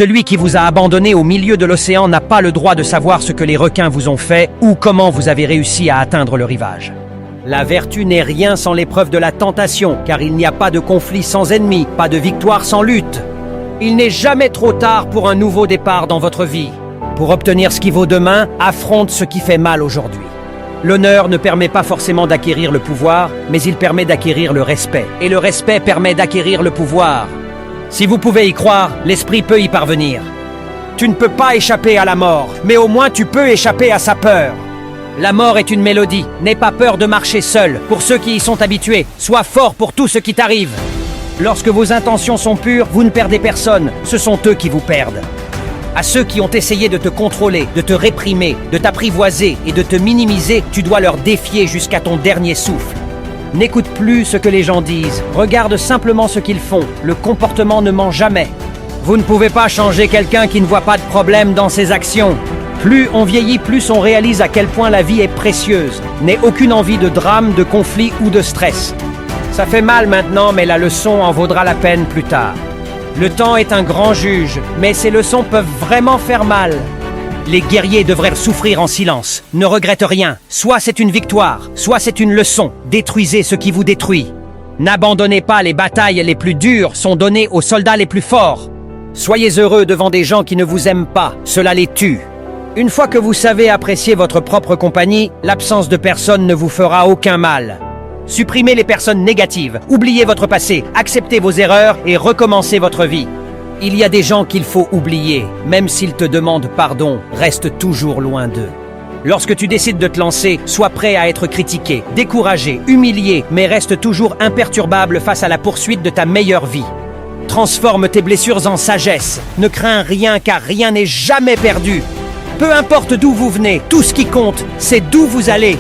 Celui qui vous a abandonné au milieu de l'océan n'a pas le droit de savoir ce que les requins vous ont fait ou comment vous avez réussi à atteindre le rivage. La vertu n'est rien sans l'épreuve de la tentation, car il n'y a pas de conflit sans ennemi, pas de victoire sans lutte. Il n'est jamais trop tard pour un nouveau départ dans votre vie. Pour obtenir ce qui vaut demain, affronte ce qui fait mal aujourd'hui. L'honneur ne permet pas forcément d'acquérir le pouvoir, mais il permet d'acquérir le respect. Et le respect permet d'acquérir le pouvoir. Si vous pouvez y croire, l'esprit peut y parvenir. Tu ne peux pas échapper à la mort, mais au moins tu peux échapper à sa peur. La mort est une mélodie. N'aie pas peur de marcher seul. Pour ceux qui y sont habitués, sois fort pour tout ce qui t'arrive. Lorsque vos intentions sont pures, vous ne perdez personne. Ce sont eux qui vous perdent. À ceux qui ont essayé de te contrôler, de te réprimer, de t'apprivoiser et de te minimiser, tu dois leur défier jusqu'à ton dernier souffle. N'écoute plus ce que les gens disent. Regarde simplement ce qu'ils font. Le comportement ne ment jamais. Vous ne pouvez pas changer quelqu'un qui ne voit pas de problème dans ses actions. Plus on vieillit, plus on réalise à quel point la vie est précieuse. N'aie aucune envie de drame, de conflit ou de stress. Ça fait mal maintenant, mais la leçon en vaudra la peine plus tard. Le temps est un grand juge, mais ces leçons peuvent vraiment faire mal. Les guerriers devraient souffrir en silence. Ne regrette rien. Soit c'est une victoire, soit c'est une leçon. Détruisez ce qui vous détruit. N'abandonnez pas, les batailles les plus dures sont données aux soldats les plus forts. Soyez heureux devant des gens qui ne vous aiment pas, cela les tue. Une fois que vous savez apprécier votre propre compagnie, l'absence de personne ne vous fera aucun mal. Supprimez les personnes négatives, oubliez votre passé, acceptez vos erreurs et recommencez votre vie. Il y a des gens qu'il faut oublier, même s'ils te demandent pardon, reste toujours loin d'eux. Lorsque tu décides de te lancer, sois prêt à être critiqué, découragé, humilié, mais reste toujours imperturbable face à la poursuite de ta meilleure vie. Transforme tes blessures en sagesse, ne crains rien car rien n'est jamais perdu. Peu importe d'où vous venez, tout ce qui compte, c'est d'où vous allez.